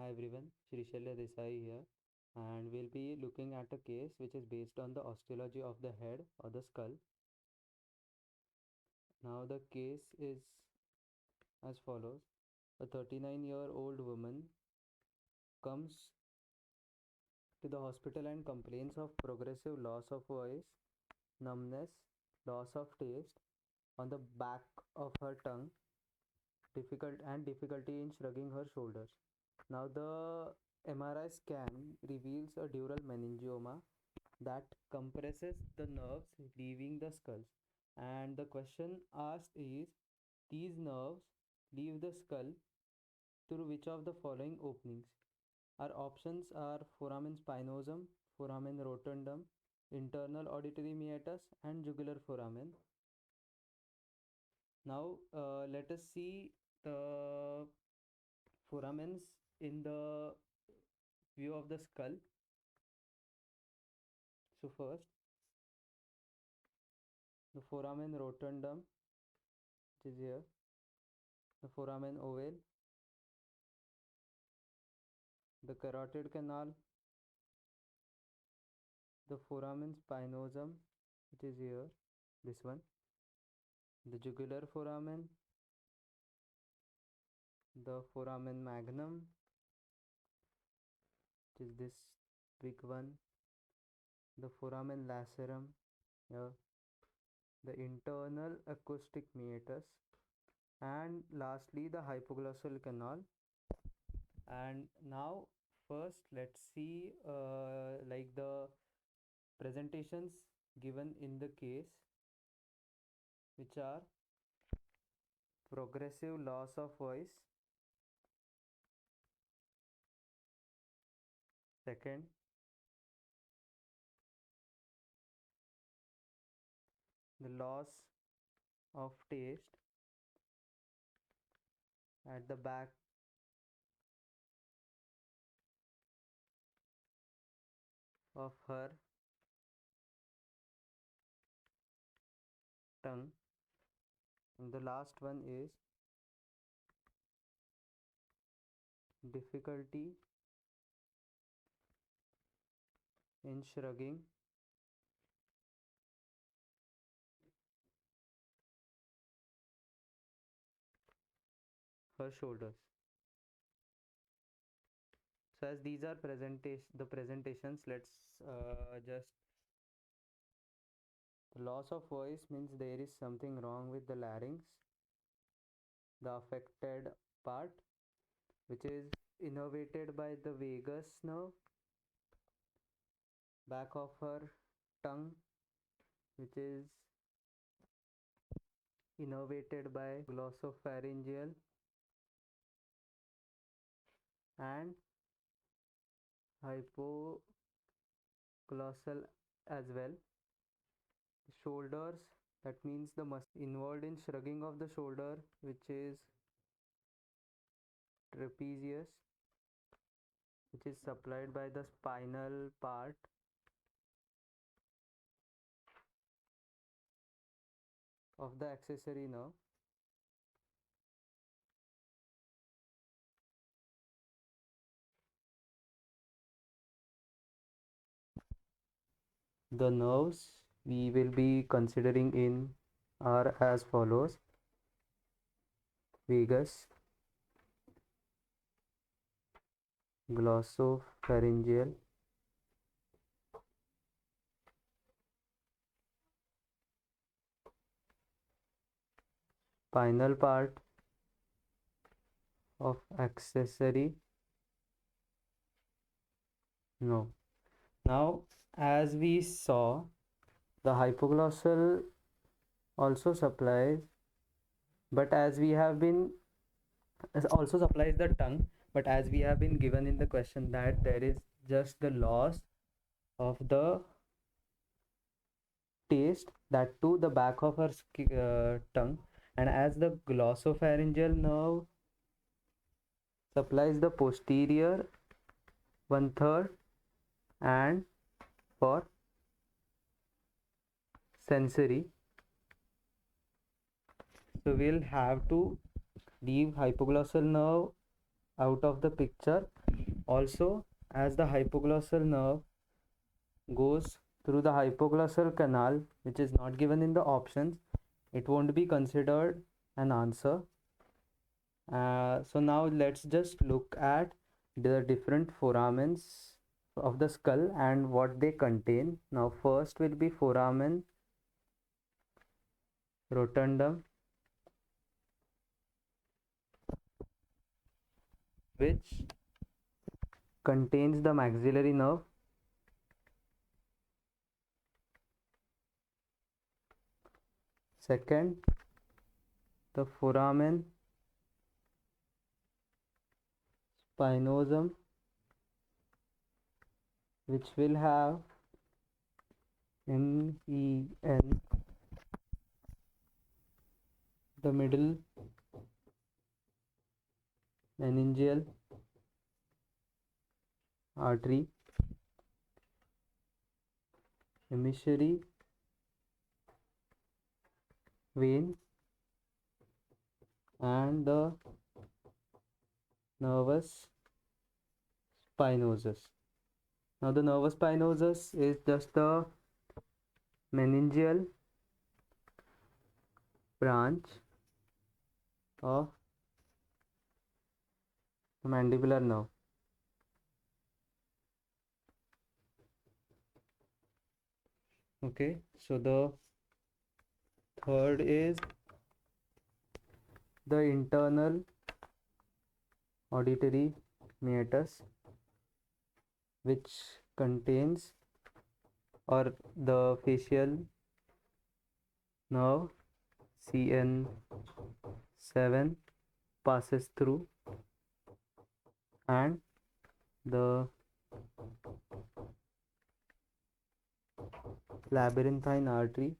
Hi everyone, Shri Shalya Desai here, and we'll be looking at a case which is based on the osteology of the head or the skull. Now, the case is as follows: a 39-year-old woman comes to the hospital and complains of progressive loss of voice, numbness, loss of taste on the back of her tongue, difficulty in shrugging her shoulders. Now, the MRI scan reveals a dural meningioma that compresses the nerves leaving the skull. And the question asked is, these nerves leave the skull through which of the following openings? Our options are foramen spinosum, foramen rotundum, internal auditory meatus, and jugular foramen. Now, let us see the foramens in the view of the skull. So, first, the foramen rotundum, which is here, the foramen ovale, the carotid canal, the foramen spinosum, which is here, this one, the jugular foramen, the foramen magnum, which is this big one, the foramen lacerum, here, the internal acoustic meatus, and lastly the hypoglossal canal. And now, first, let's see like the presentations given in the case, which are progressive loss of voice, second, the loss of taste at the back of her tongue, and the last one is difficulty in shrugging her shoulders. So as these are presentations, let's just loss of voice means there is something wrong with the larynx, the affected part, which is innervated by the vagus nerve, back of her tongue, which is innervated by glossopharyngeal and hypoglossal as well. Shoulders, that means the muscle involved in shrugging of the shoulder, which is trapezius, which is supplied by the spinal part of the accessory nerve. The nerves we will be considering in are as follows: vagus, glossopharyngeal, spinal part of accessory nerve. Now, as we saw, the hypoglossal also supplies, but as we have been also supplies the tongue, but as we have been given in the question that there is just the loss of the taste, that to the back of her tongue, and as the glossopharyngeal nerve supplies the posterior one third and for sensory, so we'll have to leave hypoglossal nerve out of the picture Also, as the hypoglossal nerve goes through the hypoglossal canal, which is not given in the options, it won't be considered an answer. So now let's just look at the different foramens of the skull and what they contain. Now first will be foramen rotundum, which contains the maxillary nerve. Second, the foramen spinosum, which will have MEN, the middle meningeal artery, emissary vein, and the nervus spinosus. Now the nervus spinosus is just the meningeal branch of the mandibular nerve. Okay, so the third is the internal auditory meatus, which contains, or the facial nerve CN7 passes through, and the labyrinthine artery,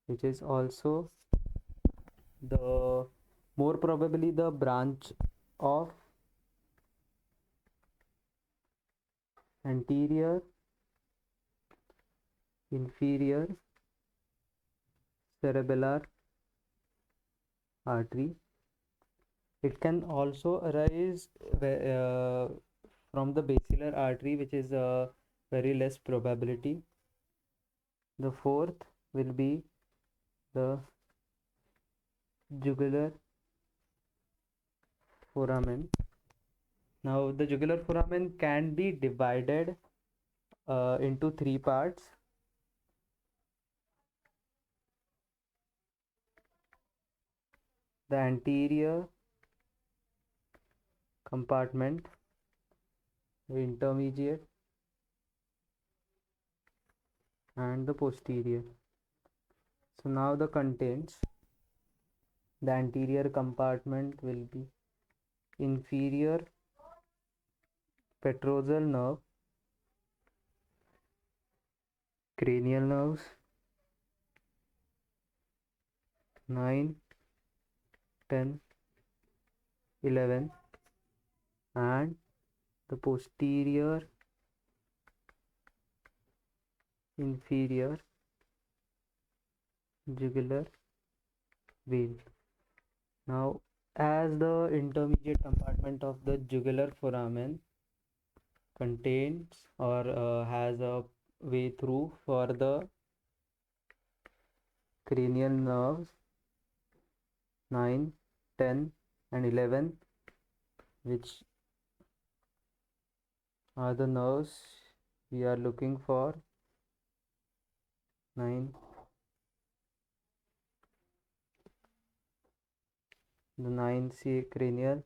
which is also the more probably the branch of anterior inferior cerebellar artery. It can also arise from the basilar artery, which is a very less probability. The fourth will be the jugular foramen. Now the jugular foramen can be divided into three parts. The anterior compartment, the intermediate, and the posterior. So now the contents. The anterior compartment will be inferior petrosal nerve, cranial nerves 9, 10, 11, and the posterior inferior jugular vein. Now, as the intermediate compartment of the jugular foramen contains or has a way through for the cranial nerves 9, 10, and 11, which are the nerves we are looking for. 9, the 9th cranial,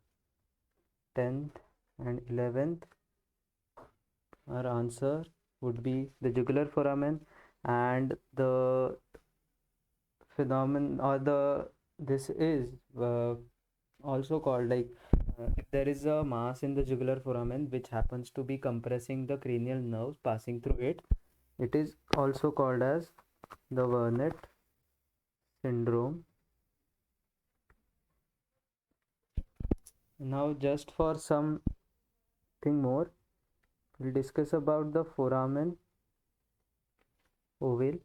10th, and 11th. Our answer would be the jugular foramen, and the phenomenon, or this is also called, like, if there is a mass in the jugular foramen which happens to be compressing the cranial nerves passing through it, it is also called as the Wernicke syndrome. Now, just for something more, we'll discuss about the foramen ovale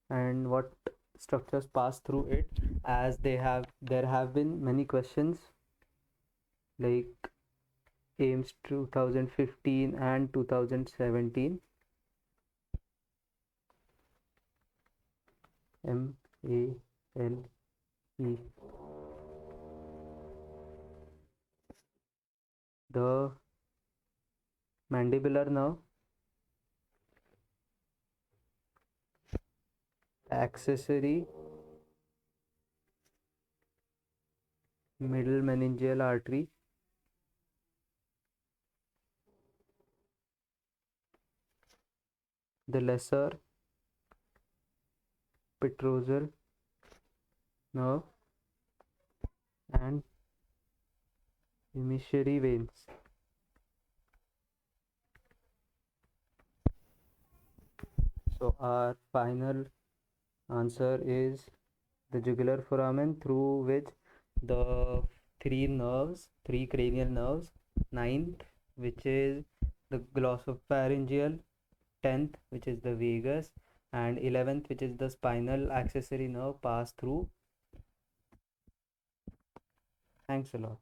and what structures pass through it, as there have been many questions like AIMS 2015 and 2017. MALE. The mandibular nerve, accessory middle meningeal artery, the lesser petrosal nerve, and emissary veins. So our final answer is the jugular foramen, through which the three cranial nerves, ninth, which is the glossopharyngeal, 10th, which is the vagus, and 11th, which is the spinal accessory nerve, pass through. Thanks a lot.